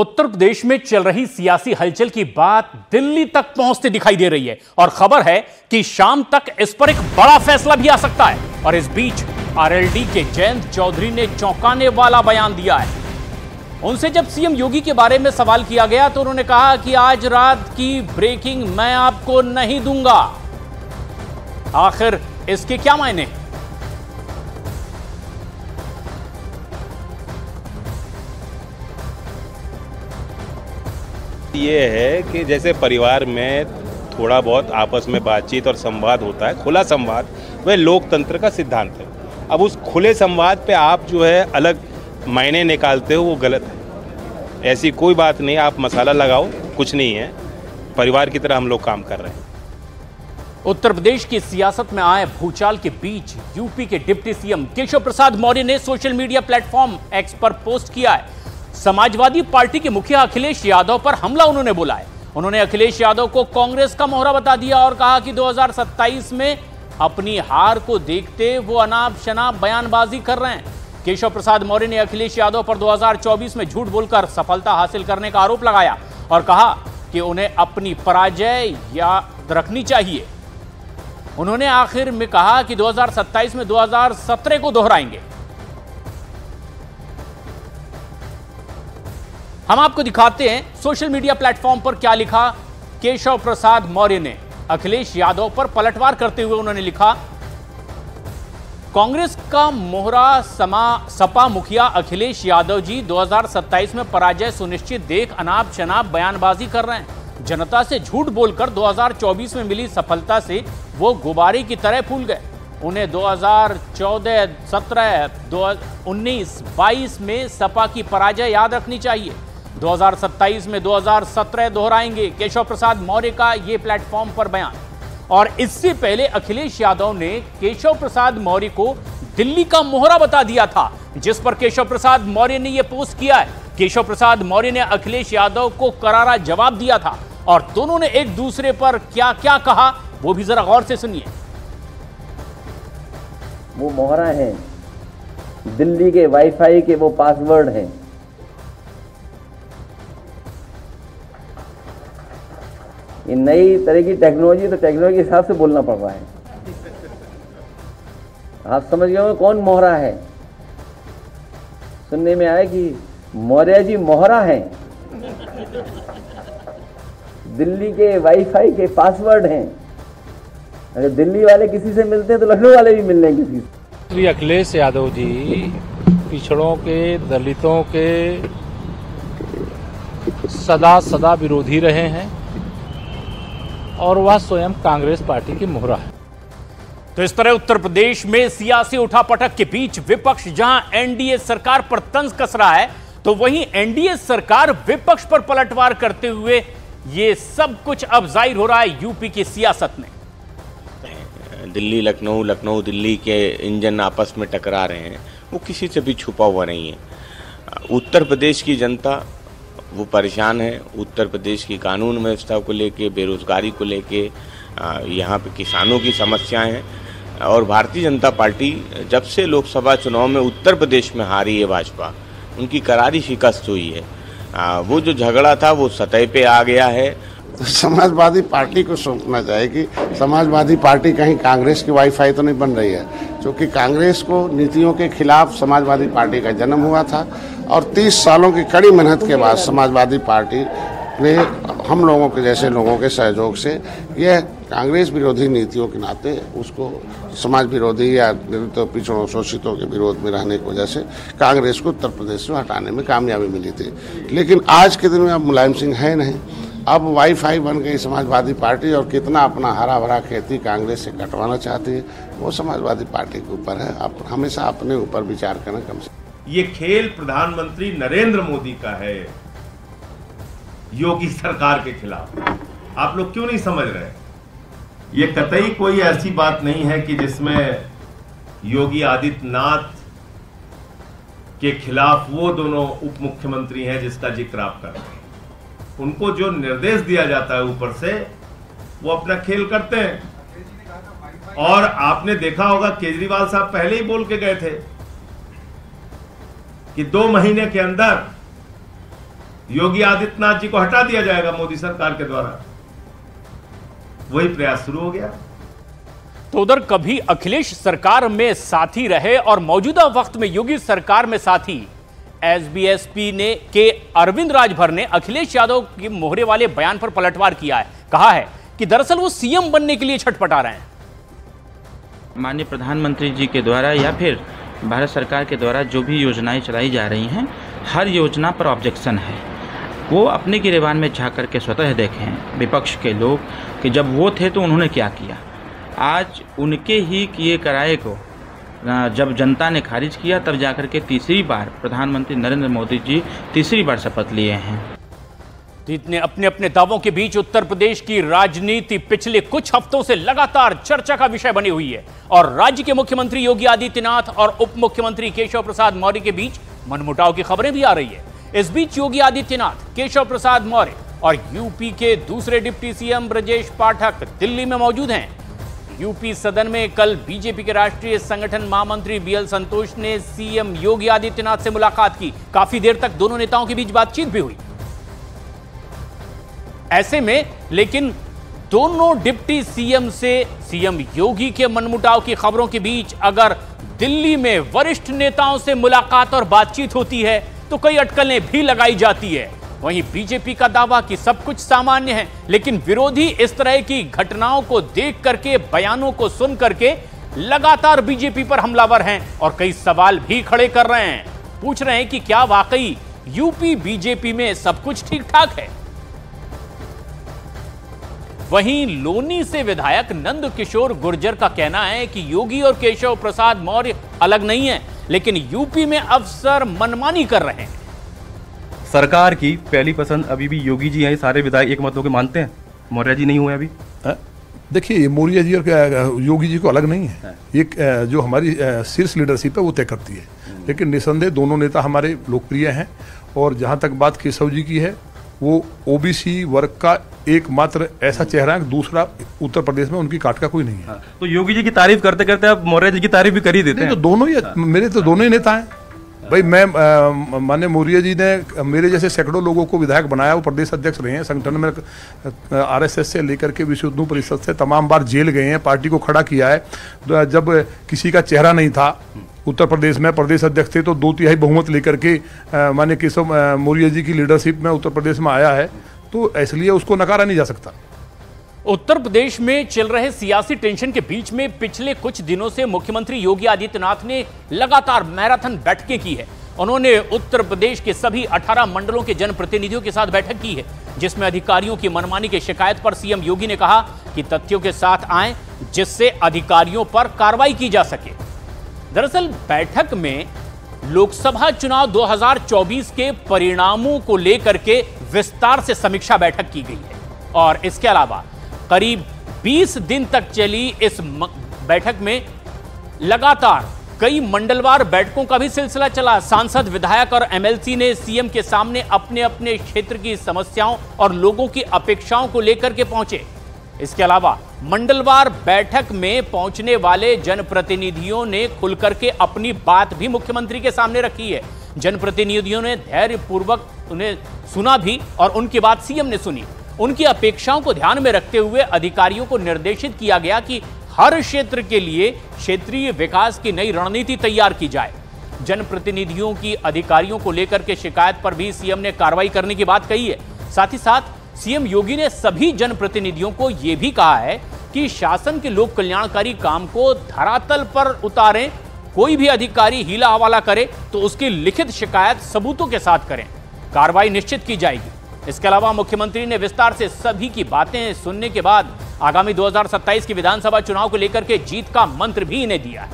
उत्तर प्रदेश में चल रही सियासी हलचल की बात दिल्ली तक पहुंचती दिखाई दे रही है और खबर है कि शाम तक इस पर एक बड़ा फैसला भी आ सकता है। और इस बीच आरएलडी के जयंत चौधरी ने चौंकाने वाला बयान दिया है। उनसे जब सीएम योगी के बारे में सवाल किया गया तो उन्होंने कहा कि आज रात की ब्रेकिंग मैं आपको नहीं दूंगा। आखिर इसके क्या मायने? ये है कि जैसे परिवार में थोड़ा बहुत आपस में बातचीत और संवाद होता है, खुला संवाद, वह लोकतंत्र का सिद्धांत है। अब उस खुले संवाद पे आप जो है अलग मायने निकालते हो, वो गलत है। ऐसी कोई बात नहीं, आप मसाला लगाओ, कुछ नहीं है। परिवार की तरह हम लोग काम कर रहे हैं। उत्तर प्रदेश की सियासत में आए भूचाल के बीच यूपी के डिप्टी सीएम केशव प्रसाद मौर्य ने सोशल मीडिया प्लेटफॉर्म एक्स पर पोस्ट किया है। समाजवादी पार्टी के मुखिया अखिलेश यादव पर हमला उन्होंने बोला है। उन्होंने अखिलेश यादव को कांग्रेस का मोहरा बता दिया और कहा कि 2027 में अपनी हार को देखते वो अनाप शनाप बयानबाजी कर रहे हैं। केशव प्रसाद मौर्य ने अखिलेश यादव पर 2024 में झूठ बोलकर सफलता हासिल करने का आरोप लगाया और कहा कि उन्हें अपनी पराजय याद रखनी चाहिए। उन्होंने आखिर में कहा कि 2027 में 2017 को दोहराएंगे। हम आपको दिखाते हैं सोशल मीडिया प्लेटफॉर्म पर क्या लिखा केशव प्रसाद मौर्य ने। अखिलेश यादव पर पलटवार करते हुए उन्होंने लिखा, कांग्रेस का मोहरा सपा मुखिया अखिलेश यादव जी 2027 में पराजय सुनिश्चित देख अनाप शनाप बयानबाजी कर रहे हैं। जनता से झूठ बोलकर 2024 में मिली सफलता से वो गुब्बारे की तरह फूल गए। उन्हें 2014, 17, 19, 22 में सपा की पराजय याद रखनी चाहिए। 2027 में 2017 दोहराएंगे। केशव प्रसाद मौर्य का यह प्लेटफॉर्म पर बयान। और इससे पहले अखिलेश यादव ने केशव प्रसाद मौर्य को दिल्ली का मोहरा बता दिया था, जिस पर केशव प्रसाद मौर्य ने यह पोस्ट किया है। केशव प्रसाद मौर्य ने अखिलेश यादव को करारा जवाब दिया था और दोनों ने एक दूसरे पर क्या क्या कहा वो भी जरा गौर से सुनिए। वो मोहरा हैं, दिल्ली के वाईफाई के वो पासवर्ड हैं। ये नई तरह की टेक्नोलॉजी, तो टेक्नोलॉजी के हिसाब से बोलना पड़ रहा है। आप समझ गए हो कौन मोहरा है? सुनने में आया कि मौर्य जी मोहरा हैं, दिल्ली के वाईफाई के पासवर्ड हैं। अगर दिल्ली वाले किसी से मिलते हैं तो लखनऊ वाले भी मिल रहे हैं किसी से। श्री अखिलेश यादव जी पिछड़ों के, दलितों के सदा विरोधी रहे हैं और वह स्वयं कांग्रेस पार्टी की मोहरा है। तो इस तरह उत्तर प्रदेश में सियासी उठापटक के बीच विपक्ष जहां एनडीए सरकार पर तंज कस रहा है, तो वहीं एनडीए सरकार विपक्ष पर पलटवार करते हुए ये सब कुछ अब जाहिर हो रहा है यूपी की सियासत में। दिल्ली लखनऊ, लखनऊ दिल्ली के इंजन आपस में टकरा रहे हैं, वो किसी से भी छुपा हुआ नहीं है। उत्तर प्रदेश की जनता वो परेशान है। उत्तर प्रदेश की कानून व्यवस्था को लेके, बेरोजगारी को लेके, यहाँ पे किसानों की समस्याएं हैं। और भारतीय जनता पार्टी जब से लोकसभा चुनाव में उत्तर प्रदेश में हारी है भाजपा, उनकी करारी शिकस्त हुई है। वो जो झगड़ा था वो सतह पे आ गया है। तो समाजवादी पार्टी को सोचना चाहिए कि समाजवादी पार्टी कहीं कांग्रेस की वाईफाई तो नहीं बन रही है, क्योंकि कांग्रेस को नीतियों के खिलाफ समाजवादी पार्टी का जन्म हुआ था और 30 सालों की कड़ी मेहनत के बाद समाजवादी पार्टी ने हम लोगों के जैसे लोगों के सहयोग से यह कांग्रेस विरोधी नीतियों के नाते उसको समाज विरोधी या तो पिछड़ों शोषितों के विरोध में रहने की वजह से कांग्रेस को उत्तर प्रदेश से हटाने में कामयाबी मिली थी। लेकिन आज के दिन में अब मुलायम सिंह है नहीं, अब वाईफाई बन गई समाजवादी पार्टी और कितना अपना हरा भरा खेती कांग्रेस से कटवाना चाहती है वो समाजवादी पार्टी के ऊपर है। आप हमेशा अपने ऊपर विचार करना कम से। ये खेल प्रधानमंत्री नरेंद्र मोदी का है योगी सरकार के खिलाफ। आप लोग क्यों नहीं समझ रहे? ये कतई कोई ऐसी बात नहीं है कि जिसमें योगी आदित्यनाथ के खिलाफ वो दोनों उप मुख्यमंत्री हैं जिसका जिक्र आप कर रहे हैं। उनको जो निर्देश दिया जाता है ऊपर से वो अपना खेल करते हैं। और आपने देखा होगा केजरीवाल साहब पहले ही बोल के गए थे कि 2 महीने के अंदर योगी आदित्यनाथ जी को हटा दिया जाएगा मोदी सरकार के द्वारा। वही प्रयास शुरू हो गया। तो उधर कभी अखिलेश सरकार में साथी रहे और मौजूदा वक्त में योगी सरकार में साथी एसबीएसपी ने के अरविंद राजभर ने अखिलेश यादव के मोहरे वाले बयान पर पलटवार किया है। कहा है कि दरअसल वो सीएम बनने के लिए छटपटा रहे हैं। माननीय प्रधानमंत्री जी के द्वारा या फिर भारत सरकार के द्वारा जो भी योजनाएं चलाई जा रही हैं, हर योजना पर ऑब्जेक्शन है। वो अपने गिरेबान में झाँक करके स्वतः देखें विपक्ष के लोग कि जब वो थे तो उन्होंने क्या किया। आज उनके ही किए कराए को जब जनता ने खारिज किया, तब जाकर के तीसरी बार प्रधानमंत्री नरेंद्र मोदी जी तीसरी बार शपथ लिए हैं। इतने अपने अपने दावों के बीच उत्तर प्रदेश की राजनीति पिछले कुछ हफ्तों से लगातार चर्चा का विषय बनी हुई है और राज्य के मुख्यमंत्री योगी आदित्यनाथ और उप मुख्यमंत्री केशव प्रसाद मौर्य के बीच मनमुटाव की खबरें भी आ रही है। इस बीच योगी आदित्यनाथ, केशव प्रसाद मौर्य और यूपी के दूसरे डिप्टी सीएम ब्रजेश पाठक दिल्ली में मौजूद हैं। यूपी सदन में कल बीजेपी के राष्ट्रीय संगठन महामंत्री बीएल संतोष ने सीएम योगी आदित्यनाथ से मुलाकात की। काफी देर तक दोनों नेताओं के बीच बातचीत भी हुई। ऐसे में लेकिन दोनों डिप्टी सीएम से सीएम योगी के मनमुटाव की खबरों के बीच अगर दिल्ली में वरिष्ठ नेताओं से मुलाकात और बातचीत होती है तो कई अटकलें भी लगाई जाती है। वहीं बीजेपी का दावा कि सब कुछ सामान्य है, लेकिन विरोधी इस तरह की घटनाओं को देख करके, बयानों को सुन करके लगातार बीजेपी पर हमलावर हैं और कई सवाल भी खड़े कर रहे हैं। पूछ रहे हैं कि क्या वाकई यूपी बीजेपी में सब कुछ ठीक ठाक है। वहीं लोनी से विधायक नंद किशोर गुर्जर का कहना है कि योगी और केशव प्रसाद मौर्य अलग नहीं है, लेकिन यूपी में अफसर मनमानी कर रहे हैं। सरकार की पहली पसंद अभी भी योगी जी हैं। सारे विधायक एक मत होकर मानते हैं, मौर्य जी नहीं हुए अभी। देखिए, मौर्य जी और योगी जी को अलग नहीं है। एक जो हमारी शीर्ष लीडरशिप है वो तय करती है, लेकिन निसंदेह दोनों नेता हमारे लोकप्रिय हैं। और जहां तक बात केशव जी की है, वो ओबीसी वर्ग का एकमात्र ऐसा चेहरा है, दूसरा उत्तर प्रदेश में उनकी काट का कोई नहीं है। तो योगी जी की तारीफ करते करते आप मौर्य जी की तारीफ भी कर ही देते हैं। तो दोनों ही मेरे तो दोनों ही नेता हैं भाई। मैं माननीय मौर्य जी ने मेरे जैसे सैकड़ों लोगों को विधायक बनाया। वो प्रदेश अध्यक्ष रहे हैं, संगठन में आरएसएस से लेकर के विश्व हिंदू परिषद से तमाम बार जेल गए हैं, पार्टी को खड़ा किया है। जब किसी का चेहरा नहीं था उत्तर प्रदेश में, प्रदेश अध्यक्ष थे, तो 2/3 बहुमत लेकर के माननीय केशव मौर्य जी की लीडरशिप में उत्तर प्रदेश में आया है, तो इसलिए उसको नकारा नहीं जा सकता। उत्तर प्रदेश में चल रहे सियासी टेंशन के बीच में पिछले कुछ दिनों से मुख्यमंत्री योगी आदित्यनाथ ने लगातार मैराथन बैठकें की है। उन्होंने उत्तर प्रदेश के सभी 18 मंडलों के जनप्रतिनिधियों के साथ बैठक की है, जिसमें अधिकारियों की मनमानी की शिकायत पर सीएम योगी ने कहा कि तथ्यों के साथ आएं, जिससे अधिकारियों पर कार्रवाई की जा सके। दरअसल बैठक में लोकसभा चुनाव 2024 के परिणामों को लेकर के विस्तार से समीक्षा बैठक की गई है और इसके अलावा करीब 20 दिन तक चली इस बैठक में लगातार कई मंडलवार बैठकों का भी सिलसिला चला। सांसद, विधायक और एमएलसी ने सीएम के सामने अपने अपने क्षेत्र की समस्याओं और लोगों की अपेक्षाओं को लेकर के पहुंचे। इसके अलावा मंडलवार बैठक में पहुंचने वाले जनप्रतिनिधियों ने खुलकर के अपनी बात भी मुख्यमंत्री के सामने रखी है। जनप्रतिनिधियों ने धैर्यपूर्वक उन्हें सुना भी और उनकी बात सीएम ने सुनी। उनकी अपेक्षाओं को ध्यान में रखते हुए अधिकारियों को निर्देशित किया गया कि हर क्षेत्र के लिए क्षेत्रीय विकास की नई रणनीति तैयार की जाए। जनप्रतिनिधियों की अधिकारियों को लेकर के शिकायत पर भी सीएम ने कार्रवाई करने की बात कही है। साथ ही साथ सीएम योगी ने सभी जनप्रतिनिधियों को यह भी कहा है कि शासन के लोक कल्याणकारी काम को धरातल पर उतारें। कोई भी अधिकारी हीला हवाला करे तो उसकी लिखित शिकायत सबूतों के साथ करें, कार्रवाई निश्चित की जाएगी। इसके अलावा मुख्यमंत्री ने विस्तार से सभी की बातें सुनने के बाद आगामी 2027 की विधानसभा चुनाव को लेकर के जीत का मंत्र भी इन्हें दिया है।